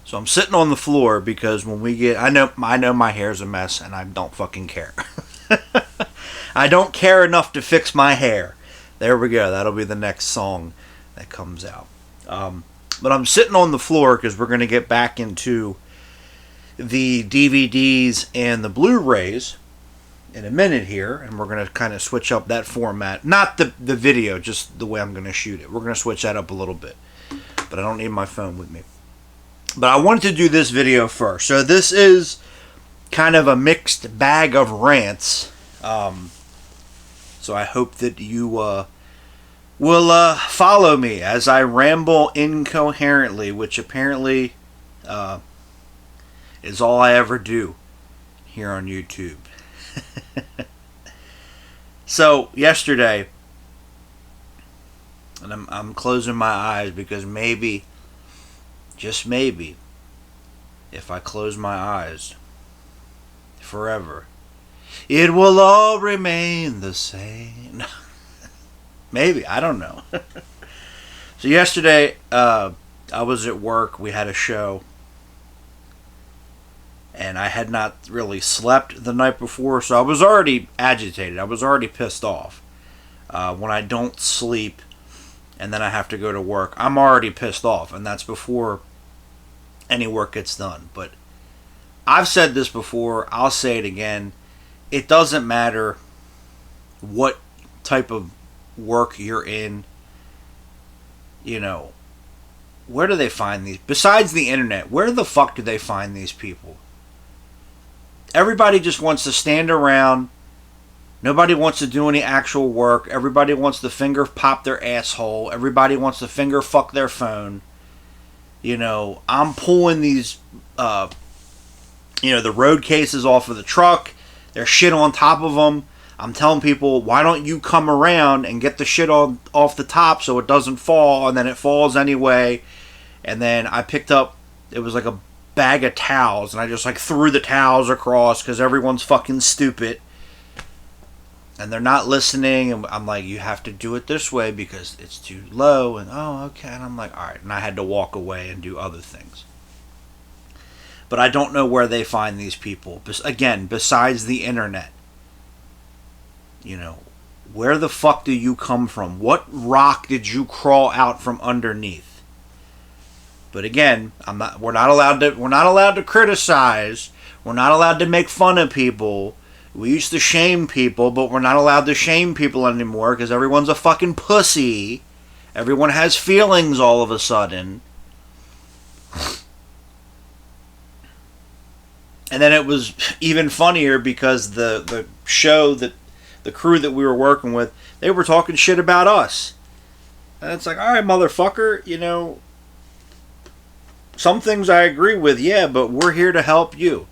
So I'm sitting on the floor because when we get, I know my hair's a mess and I don't fucking care. I don't care enough to fix my hair. There we go. That'll be the next song that comes out. But I'm sitting on the floor because we're going to get back into the DVDs and the Blu-rays in a minute here, and we're going to kind of switch up that format. Not the video, just the way I'm going to shoot it. We're going to switch that up a little bit. But I don't need my phone with me. But I wanted to do this video first. So this is kind of a mixed bag of rants. So I hope that you will follow me as I ramble incoherently, which apparently is all I ever do here on YouTube. So yesterday, and I'm closing my eyes because maybe, just maybe, if I close my eyes forever, it will all remain the same. Maybe, I don't know. So yesterday, I was at work. We had a show. And I had not really slept the night before, so I was already agitated. I was already pissed off. When I don't sleep and then I have to go to work, I'm already pissed off. And that's before any work gets done. But I've said this before. I'll say it again. It doesn't matter what type of work you're in. You know, where do they find these? Besides the internet, where the fuck do they find these people? Everybody just wants to stand around. Nobody wants to do any actual work. Everybody wants to finger pop their asshole. Everybody wants to finger fuck their phone. You know, I'm pulling these, the road cases off of the truck. There's shit on top of them. I'm telling people, why don't you come around and get the shit off the top so it doesn't fall, and then it falls anyway. And then I picked up, it was like a bag of towels, and I just like threw the towels across because everyone's fucking stupid and they're not listening. And I'm like, you have to do it this way because it's too low. And oh, okay. And I'm like, all right. And I had to walk away and do other things. But I don't know where they find these people. Again, besides the internet. You know, where the fuck do you come from? What rock did you crawl out from underneath? But again, we're not allowed to criticize. We're not allowed to make fun of people. We used to shame people, but we're not allowed to shame people anymore because everyone's a fucking pussy. Everyone has feelings all of a sudden. And then it was even funnier because the show that the crew that we were working with, they were talking shit about us. And it's like, all right, motherfucker, you know, some things I agree with, yeah, but we're here to help you.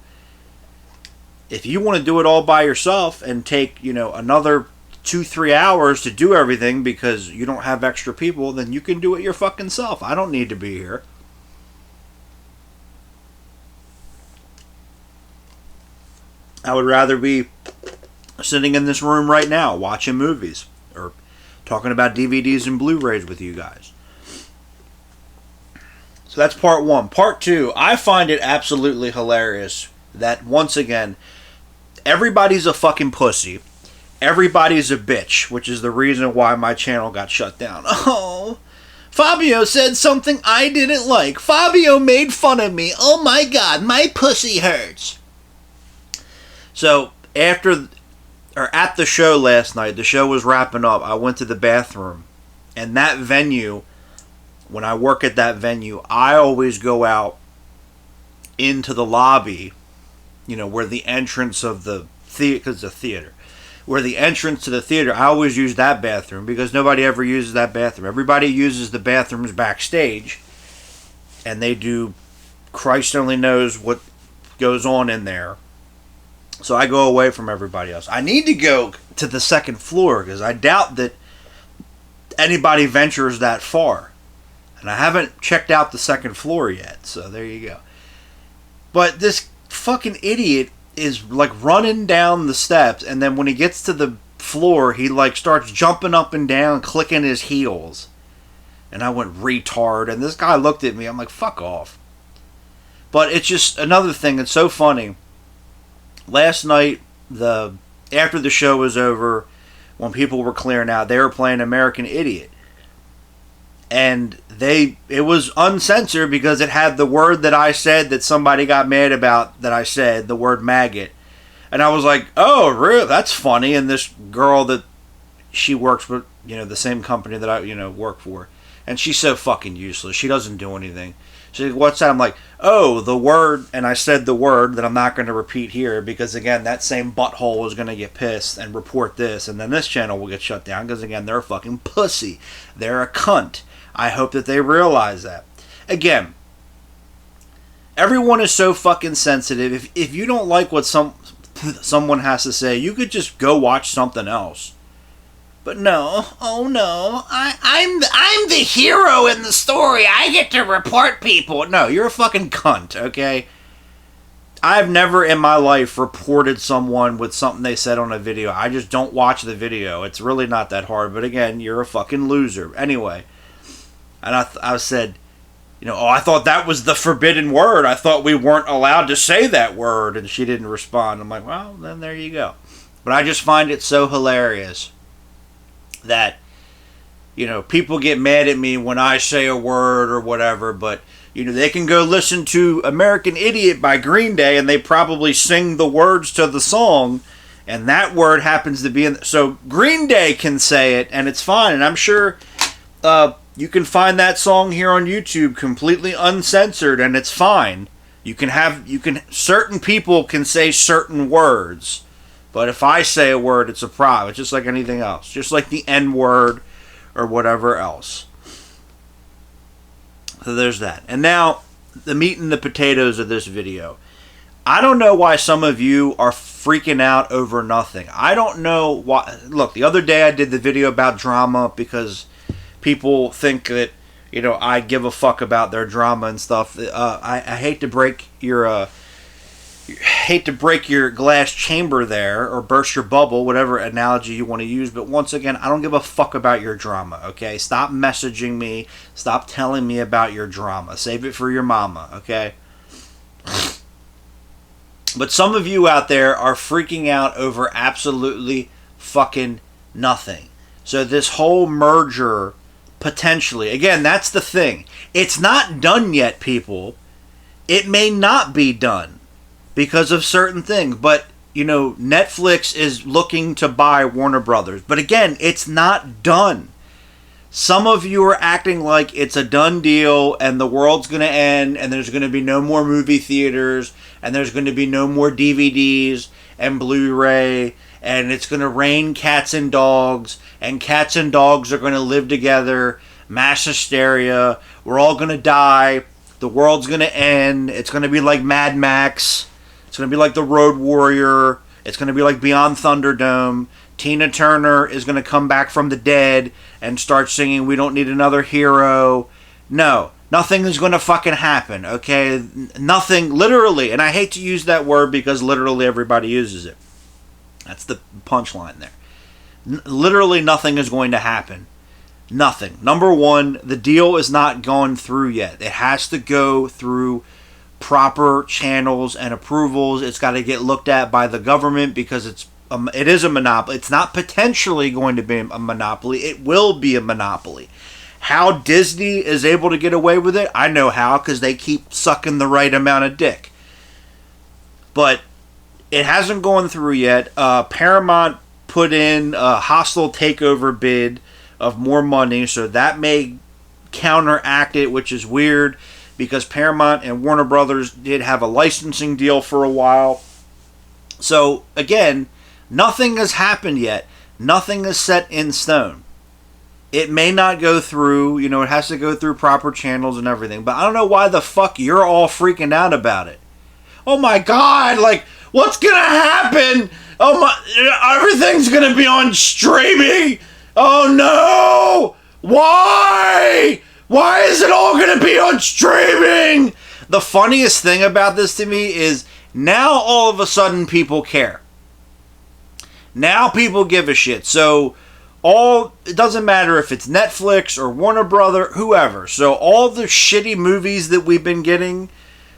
If you want to do it all by yourself and take, another 2-3 hours to do everything because you don't have extra people, then you can do it your fucking self. I don't need to be here. I would rather be sitting in this room right now watching movies or talking about DVDs and Blu-rays with you guys. So that's part one. Part two, I find it absolutely hilarious that, once again, everybody's a fucking pussy. Everybody's a bitch, which is the reason why my channel got shut down. Oh, Fabio said something I didn't like. Fabio made fun of me. Oh my god, my pussy hurts. So, at the show last night, the show was wrapping up, I went to the bathroom. And that venue, when I work at that venue, I always go out into the lobby, where the entrance of the theater, because it's a theater, where the entrance to the theater, I always use that bathroom because nobody ever uses that bathroom. Everybody uses the bathrooms backstage, and they do, Christ only knows what goes on in there. So I go away from everybody else. I need to go to the second floor because I doubt that anybody ventures that far. And I haven't checked out the second floor yet, so there you go. But this fucking idiot is like running down the steps, and then when he gets to the floor, he like starts jumping up and down, clicking his heels. And I went, retard. And this guy looked at me. I'm like, fuck off. But it's just another thing. It's so funny. Last night, after the show was over, when people were clearing out, they were playing American Idiot. And it was uncensored because it had the word that I said that somebody got mad about that I said, the word maggot. And I was like, oh, really? That's funny. And this girl that she works with, the same company that I, work for. And she's so fucking useless. She doesn't do anything. She's like, what's that? I'm like, oh, the word. And I said the word that I'm not going to repeat here because, again, that same butthole is going to get pissed and report this. And then this channel will get shut down because, again, they're a fucking pussy. They're a cunt. I hope that they realize that. Again, everyone is so fucking sensitive. If you don't like what someone has to say, you could just go watch something else. But no, oh no, I'm the hero in the story. I get to report people. No, you're a fucking cunt, okay? I've never in my life reported someone with something they said on a video. I just don't watch the video. It's really not that hard. But again, you're a fucking loser. Anyway, and I said, I thought that was the forbidden word. I thought we weren't allowed to say that word. And she didn't respond. I'm like, well, then there you go. But I just find it so hilarious that, people get mad at me when I say a word or whatever, but, they can go listen to American Idiot by Green Day and they probably sing the words to the song, and that word happens to be so Green Day can say it, and it's fine, and I'm sure you can find that song here on YouTube completely uncensored, and it's fine. Certain people can say certain words. But if I say a word, it's a problem. It's just like anything else. Just like the N-word or whatever else. So there's that. And now, the meat and the potatoes of this video. I don't know why some of you are freaking out over nothing. I don't know why. Look, the other day I did the video about drama because people think that, I give a fuck about their drama and stuff. I hate to break your glass chamber there, or burst your bubble, whatever analogy you want to use, but once again, I don't give a fuck about your drama, okay? Stop messaging me. Stop telling me about your drama. Save it for your mama, okay? But some of you out there are freaking out over absolutely fucking nothing. So this whole merger, potentially, again, that's the thing. It's not done yet, people. It may not be done because of certain things. But, Netflix is looking to buy Warner Brothers. But again, it's not done. Some of you are acting like it's a done deal and the world's going to end and there's going to be no more movie theaters and there's going to be no more DVDs and Blu-ray and it's going to rain cats and dogs and cats and dogs are going to live together. Mass hysteria. We're all going to die. The world's going to end. It's going to be like Mad Max. It's going to be like The Road Warrior. It's going to be like Beyond Thunderdome. Tina Turner is going to come back from the dead and start singing We Don't Need Another Hero. No, nothing is going to fucking happen, okay? Nothing, literally, and I hate to use that word because literally everybody uses it. That's the punchline there. Literally nothing is going to happen. Nothing. Number one, the deal is not going through yet. It has to go through proper channels and approvals. It's got to get looked at by the government because it is a monopoly. It's not potentially going to be a monopoly. It will be a monopoly. How Disney is able to get away with it, I know how, because they keep sucking the right amount of dick. But it hasn't gone through yet. Paramount put in a hostile takeover bid of more money, so that may counteract it, which is weird because Paramount and Warner Brothers did have a licensing deal for a while. So again, nothing has happened yet. Nothing is set in stone. It may not go through, it has to go through proper channels and everything, but I don't know why the fuck you're all freaking out about it. Oh my god, what's gonna happen? Oh my, everything's gonna be on streaming. Oh no! Why? Why is it all going to be on streaming? The funniest thing about this to me is now all of a sudden people care. Now people give a shit. So it doesn't matter if it's Netflix or Warner Brother, whoever. So all the shitty movies that we've been getting,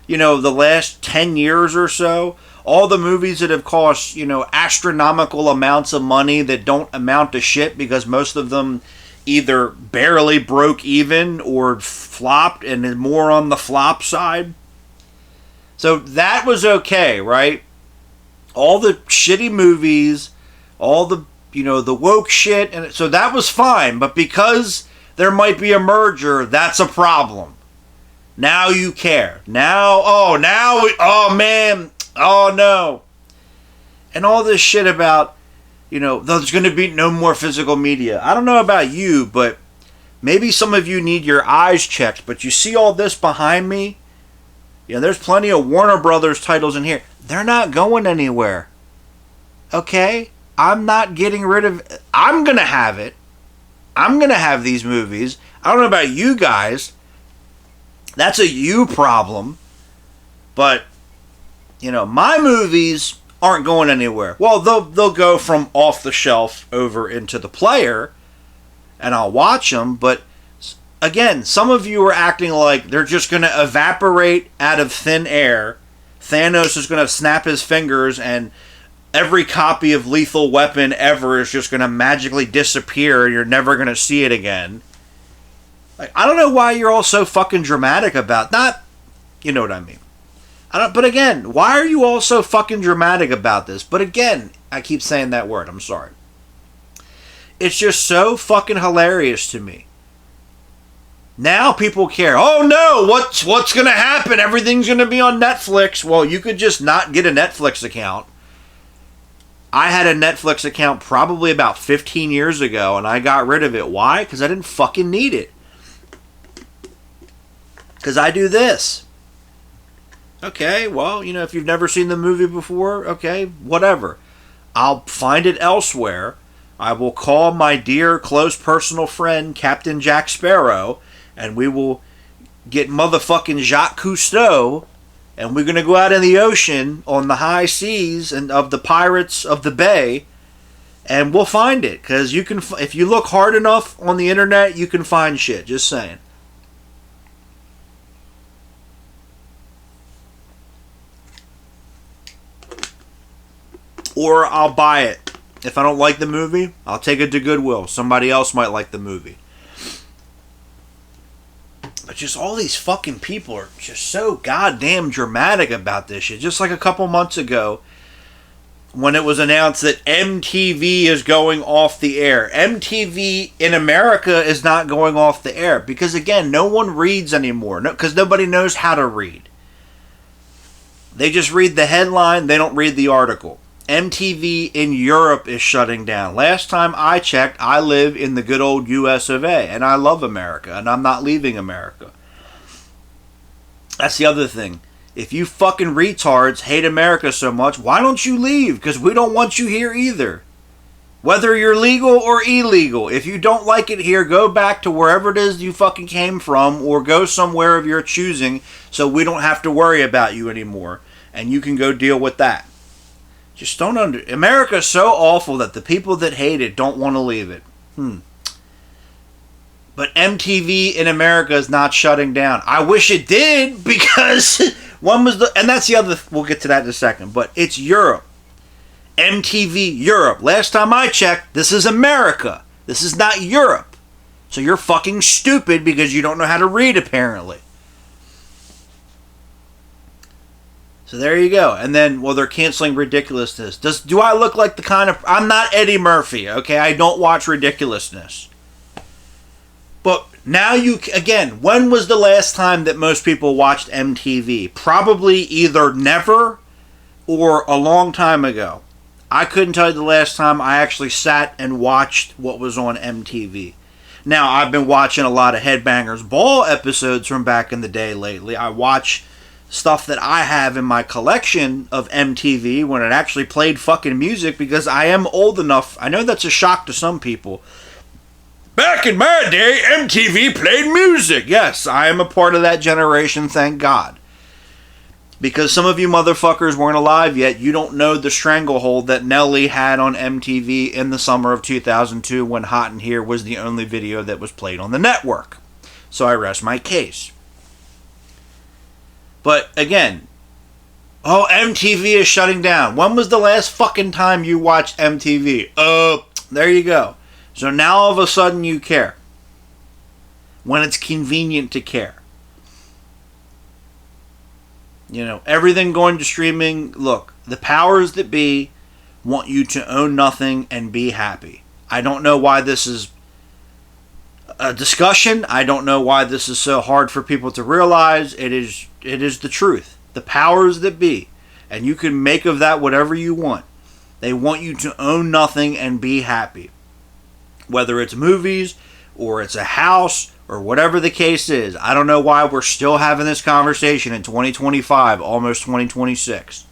the last 10 years or so, all the movies that have cost, astronomical amounts of money that don't amount to shit because most of them either barely broke even or flopped and is more on the flop side. So that was okay, right? All the shitty movies, all the, the woke shit, and so that was fine. But because there might be a merger, that's a problem. Now you care. Oh man, oh no. And all this shit about, there's going to be no more physical media. I don't know about you, but maybe some of you need your eyes checked. But you see all this behind me? There's plenty of Warner Brothers titles in here. They're not going anywhere. Okay? I'm not getting rid of it. I'm going to have it. I'm going to have these movies. I don't know about you guys. That's a you problem. But, my movies aren't going anywhere. Well, they'll go from off the shelf over into the player, and I'll watch them, but again, some of you are acting like they're just going to evaporate out of thin air. Thanos is going to snap his fingers, and every copy of Lethal Weapon ever is just going to magically disappear, and you're never going to see it again. Like, I don't know why you're all so fucking dramatic about not, you know what I mean. But again, why are you all so fucking dramatic about this? But again, I keep saying that word. I'm sorry. It's just so fucking hilarious to me. Now people care. Oh no, what's going to happen? Everything's going to be on Netflix. Well, you could just not get a Netflix account. I had a Netflix account probably about 15 years ago, and I got rid of it. Why? Because I didn't fucking need it. Because I do this. Okay, well, if you've never seen the movie before, okay, whatever. I'll find it elsewhere. I will call my dear, close personal friend, Captain Jack Sparrow, and we will get motherfucking Jacques Cousteau, and we're going to go out in the ocean on the high seas and of the pirates of the bay, and we'll find it. Because you can, if you look hard enough on the internet, you can find shit. Just saying. Or I'll buy it. If I don't like the movie, I'll take it to Goodwill. Somebody else might like the movie. But just all these fucking people are just so goddamn dramatic about this shit. Just like a couple months ago, when it was announced that MTV is going off the air. MTV in America is not going off the air. Because again, no one reads anymore. Because nobody knows how to read. They just read the headline, they don't read the article. MTV in Europe is shutting down. Last time I checked, I live in the good old US of A, and I love America, and I'm not leaving America. That's the other thing. If you fucking retards hate America so much, why don't you leave? Because we don't want you here either. Whether you're legal or illegal, if you don't like it here, go back to wherever it is you fucking came from, or go somewhere of your choosing, so we don't have to worry about you anymore, and you can go deal with that. Just don't America's so awful that the people that hate it don't want to leave it. But MTV in America is not shutting down. I wish it did, because and that's the other, we'll get to that in a second, but it's Europe. MTV Europe. Last time I checked, this is America. This is not Europe. So you're fucking stupid because you don't know how to read, apparently. So there you go. And then, well, they're canceling Ridiculousness. Do I look like the kind of... I'm not Eddie Murphy, okay? I don't watch Ridiculousness. But now again, when was the last time that most people watched MTV? Probably either never or a long time ago. I couldn't tell you the last time I actually sat and watched what was on MTV. Now, I've been watching a lot of Headbangers Ball episodes from back in the day lately. I watch stuff that I have in my collection of MTV when it actually played fucking music, because I am old enough. I know that's a shock to some people. Back in my day, MTV played music. Yes, I am a part of that generation, thank God. Because some of you motherfuckers weren't alive yet, you don't know the stranglehold that Nelly had on MTV in the summer of 2002 when Hot in Here was the only video that was played on the network. So I rest my case. But again, oh, MTV is shutting down. When was the last fucking time you watched MTV? There you go. So now all of a sudden you care. When it's convenient to care. You know, everything going to streaming. Look, the powers that be want you to own nothing and be happy. I don't know why this is a discussion. I don't know why this is so hard for people to realize. It is the truth. The powers that be. And you can make of that whatever you want. They want you to own nothing and be happy. Whether it's movies or it's a house or whatever the case is. I don't know why we're still having this conversation in 2025, almost 2026.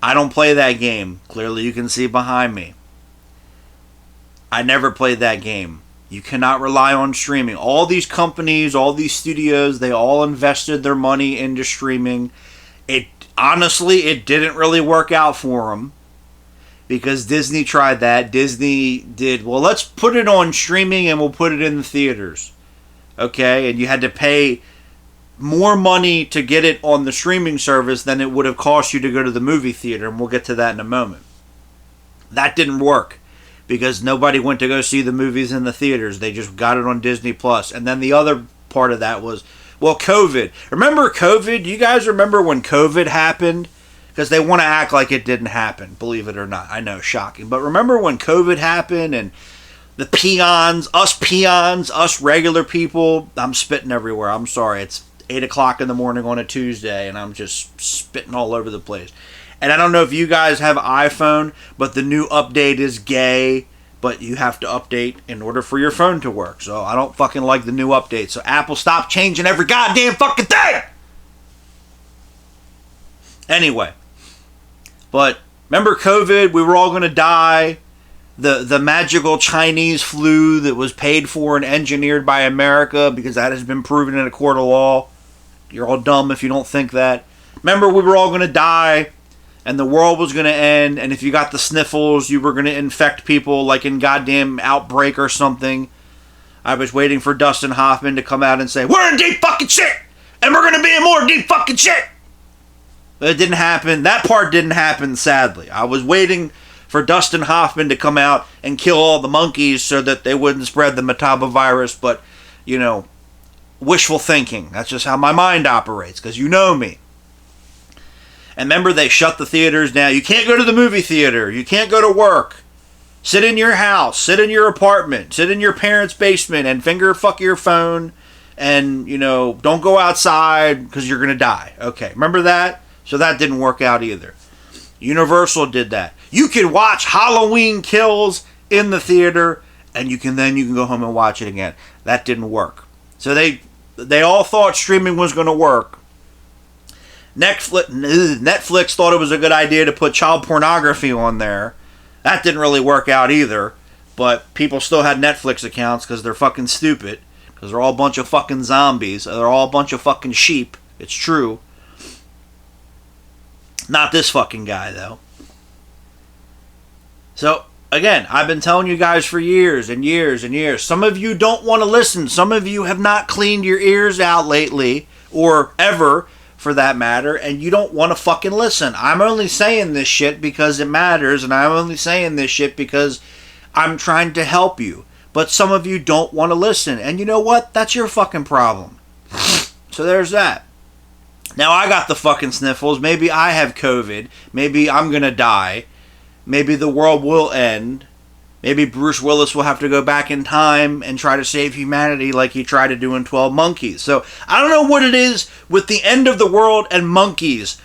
I don't play that game. Clearly you can see behind me. I never played that game. You cannot rely on streaming. All these companies, all these studios, they all invested their money into streaming. Honestly, it didn't really work out for them. Because Disney tried that. Disney did, well, let's put it on streaming and we'll put it in the theaters. Okay? And you had to pay more money to get it on the streaming service than it would have cost you to go to the movie theater. And we'll get to that in a moment. That didn't work. Because nobody went to go see the movies in the theaters. They just got it on Disney Plus. And then the other part of that was, well, COVID. Remember COVID? Do you guys remember when COVID happened? Because they want to act like it didn't happen, believe it or not. I know, shocking. But remember when COVID happened and the peons, us regular people, I'm spitting everywhere. I'm sorry. It's 8 o'clock in the morning on a Tuesday and I'm just spitting all over the place. And I don't know if you guys have iPhone, but the new update is gay. But you have to update in order for your phone to work. So I don't fucking like the new update. So Apple, stop changing every goddamn fucking thing! Anyway. But remember COVID? We were all going to die. The magical Chinese flu that was paid for and engineered by America because that has been proven in a court of law. You're all dumb if you don't think that. Remember we were all going to die and the world was going to end. And if you got the sniffles, you were going to infect people like in goddamn Outbreak or something. I was waiting for Dustin Hoffman to come out and say, we're in deep fucking shit! And we're going to be in more deep fucking shit! But it didn't happen. That part didn't happen, sadly. I was waiting for Dustin Hoffman to come out and kill all the monkeys so that they wouldn't spread the Metaba virus. But, you know, wishful thinking. That's just how my mind operates, because you know me. And remember, they shut the theaters down. You can't go to the movie theater. You can't go to work. Sit in your house. Sit in your apartment. Sit in your parents' basement and finger fuck your phone. And, you know, don't go outside because you're going to die. Okay, remember that? So that didn't work out either. Universal did that. You can watch Halloween Kills in the theater, and you can go home and watch it again. That didn't work. So they all thought streaming was going to work. Netflix thought it was a good idea to put child pornography on there. That didn't really work out either. But people still had Netflix accounts because they're fucking stupid. Because they're all a bunch of fucking zombies. They're all a bunch of fucking sheep. It's true. Not this fucking guy, though. So, again, I've been telling you guys for years and years and years. Some of you don't want to listen. Some of you have not cleaned your ears out lately, or ever, for that matter, and you don't want to fucking listen. I'm only saying this shit because it matters, and I'm only saying this shit because I'm trying to help you. But some of you don't want to listen, and you know what? That's your fucking problem. So there's that. Now I got the fucking sniffles. Maybe I have COVID. Maybe I'm going to die. Maybe the world will end. Maybe Bruce Willis will have to go back in time and try to save humanity like he tried to do in 12 Monkeys. So I don't know what it is with the end of the world and monkeys.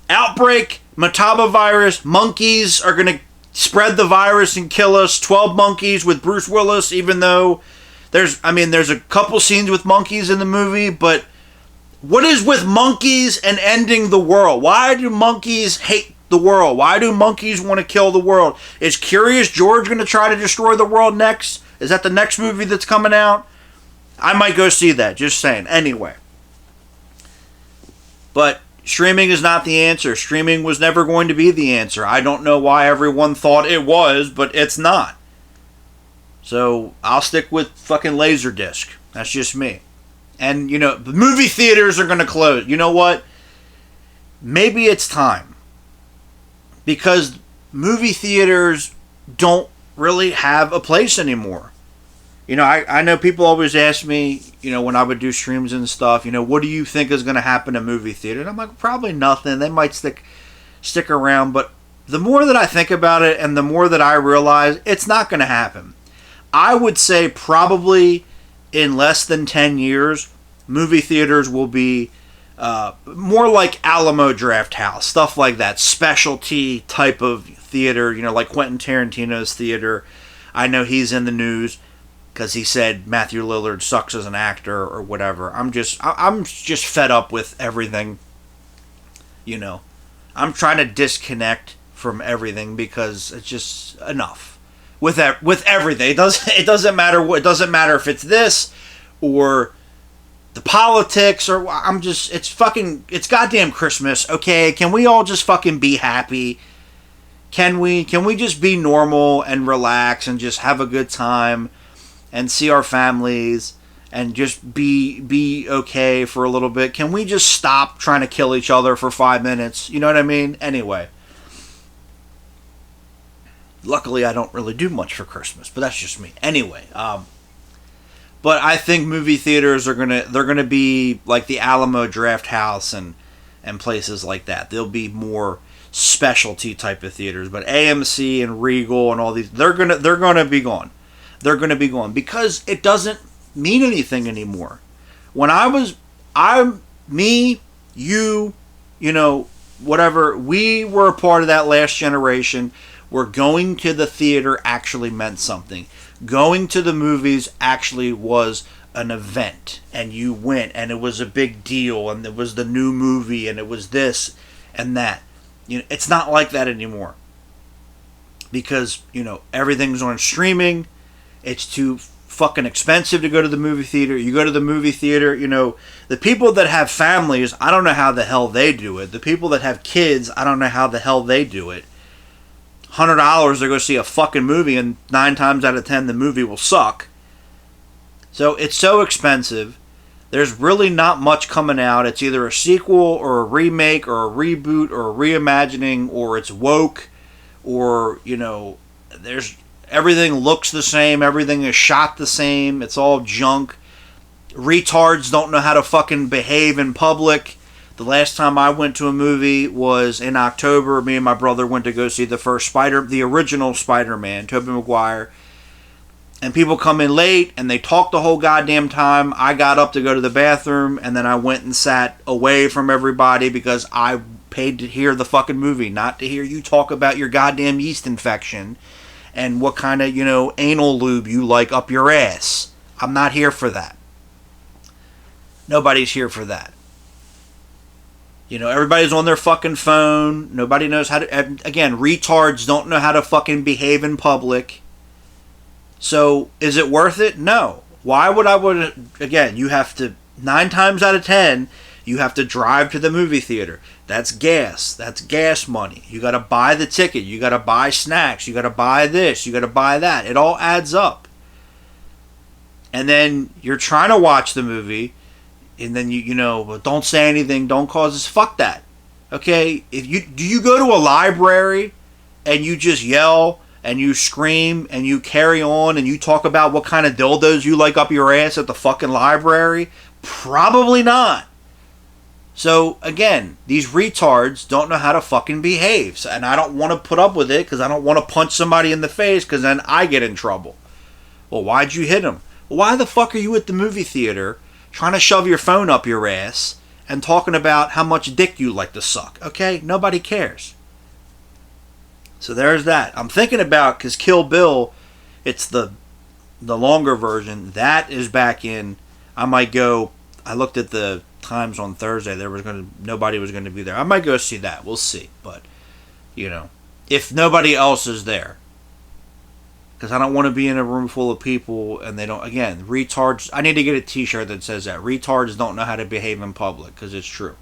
Outbreak, Metaba virus, monkeys are going to spread the virus and kill us. 12 Monkeys with Bruce Willis, even though there's a couple scenes with monkeys in the movie, but what is with monkeys and ending the world? Why do monkeys hate the world? Why do monkeys want to kill the world? Is Curious George going to try to destroy the world next? Is that the next movie that's coming out? I might go see that, just saying. Anyway. But streaming is not the answer. Streaming was never going to be the answer. I don't know why everyone thought it was, but it's not. So I'll stick with fucking Laserdisc. That's just me. And, you know, the movie theaters are going to close. You know what? maybe it's time. Because movie theaters don't really have a place anymore. I know people always ask me, when I would do streams and stuff, what do you think is going to happen to movie theater? And I'm like, probably nothing. They might stick around. But the more that I think about it and the more that I realize, it's not going to happen. I would say probably in less than 10 years, movie theaters will be more like Alamo Drafthouse, stuff like that, specialty type of theater, like Quentin Tarantino's theater. I know he's in the news because he said Matthew Lillard sucks as an actor or whatever. I'm just fed up with everything. I'm trying to disconnect from everything because it's just enough with everything. It doesn't matter what. It doesn't matter if it's this or the politics or it's goddamn Christmas. Okay, can we all just fucking be happy? Can we just be normal and relax and just have a good time and see our families and just be okay for a little bit? Can we just stop trying to kill each other for 5 minutes? You know what I mean? Anyway. Luckily, I don't really do much for Christmas, but that's just me. Anyway, but I think movie theaters they're gonna be like the Alamo Drafthouse and places like that. They'll be more specialty type of theaters, but AMC and Regal and all these they're gonna be gone. They're gonna be gone because it doesn't mean anything anymore. When whatever, we were a part of that last generation where going to the theater actually meant something. Going to the movies actually was an event, and you went, and it was a big deal, and it was the new movie, and it was this and that. It's not like that anymore. Because, everything's on streaming. It's too fucking expensive to go to the movie theater. You go to the movie theater, the people that have families, I don't know how the hell they do it. The people that have kids, I don't know how the hell they do it. $100 to go see a fucking movie, and 9 times out of 10 the movie will suck. So it's so expensive. There's really not much coming out. It's either a sequel or a remake or a reboot or a reimagining, or it's woke, or there's everything looks the same, everything is shot the same, it's all junk. Retards don't know how to fucking behave in public. The last time I went to a movie was in October. Me and my brother went to go see the original Spider-Man, Tobey Maguire. And people come in late, and they talk the whole goddamn time. I got up to go to the bathroom, and then I went and sat away from everybody because I paid to hear the fucking movie, not to hear you talk about your goddamn yeast infection and what kind of, anal lube you like up your ass. I'm not here for that. Nobody's here for that. Everybody's on their fucking phone. Nobody knows how to... Again, retards don't know how to fucking behave in public. So, is it worth it? No. Why would I... Again, you have to... 9 times out of 10, you have to drive to the movie theater. That's gas. That's gas money. You got to buy the ticket. You got to buy snacks. You got to buy this. You got to buy that. It all adds up. And then you're trying to watch the movie... And then don't say anything, don't cause this. Fuck that. Okay? Do you go to a library and you just yell and you scream and you carry on and you talk about what kind of dildos you like up your ass at the fucking library? Probably not. So again, these retards don't know how to fucking behave. And I don't want to put up with it because I don't want to punch somebody in the face because then I get in trouble. Well, why'd you hit him? Well, why the fuck are you at the movie theater trying to shove your phone up your ass and talking about how much dick you like to suck? Okay? Nobody cares. So there's that. I'm thinking about, because Kill Bill, it's the longer version. That is back in. I might go. I looked at the times on Thursday. Nobody was going to be there. I might go see that. We'll see. But, if nobody else is there. Because I don't want to be in a room full of people and they don't... Again, retards... I need to get a t-shirt that says that. Retards don't know how to behave in public, because it's true.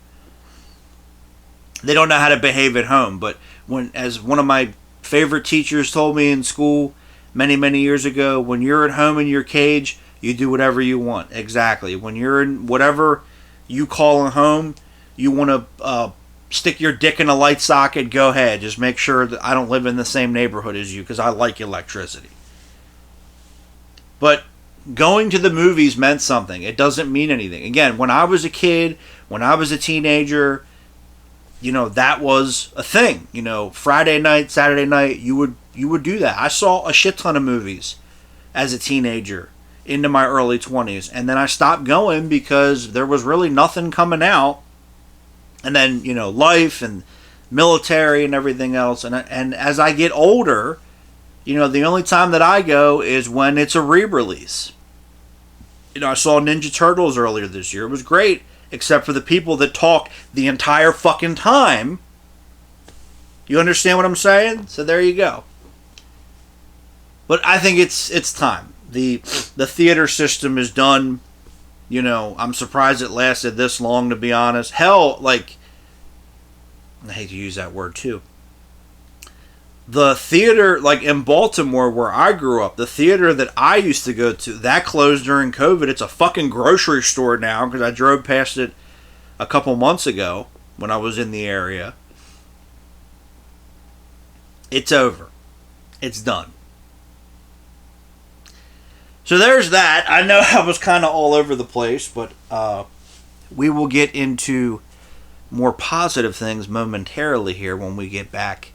They don't know how to behave at home. But as one of my favorite teachers told me in school many, many years ago, when you're at home in your cage, you do whatever you want. Exactly. When you're in whatever you call a home, you want to stick your dick in a light socket, go ahead. Just make sure that I don't live in the same neighborhood as you because I like electricity. But going to the movies meant something. It doesn't mean anything. Again, when I was a kid, when I was a teenager, that was a thing. Friday night, Saturday night, you would do that. I saw a shit ton of movies as a teenager into my early 20s, and then I stopped going because there was really nothing coming out. And then, life and military and everything else. And as I get older, the only time that I go is when it's a re-release. I saw Ninja Turtles earlier this year. It was great, except for the people that talk the entire fucking time. You understand what I'm saying? So there you go. But I think it's time. The theater system is done. I'm surprised it lasted this long, to be honest. Hell, I hate to use that word too. The theater, in Baltimore where I grew up, the theater that I used to go to, that closed during COVID. It's a fucking grocery store now because I drove past it a couple months ago when I was in the area. It's over. It's done. So there's that. I know I was kind of all over the place, but we will get into more positive things momentarily here when we get back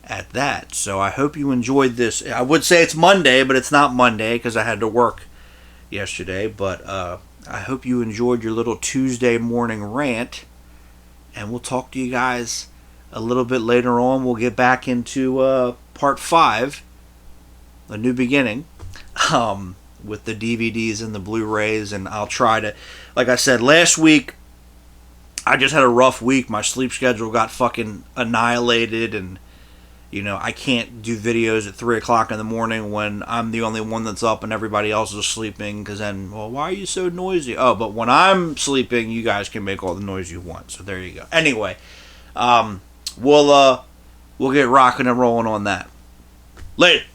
at that. So I hope you enjoyed this. I would say it's Monday, but it's not Monday because I had to work yesterday. But I hope you enjoyed your little Tuesday morning rant. And we'll talk to you guys a little bit later on. We'll get back into part 5, A New Beginning. With the DVDs and the Blu-rays, and I'll try to, like I said, last week, I just had a rough week. My sleep schedule got fucking annihilated, and, I can't do videos at 3 o'clock in the morning when I'm the only one that's up and everybody else is sleeping, because then, well, why are you so noisy? Oh, but when I'm sleeping, you guys can make all the noise you want, so there you go. Anyway, we'll get rocking and rolling on that. Later.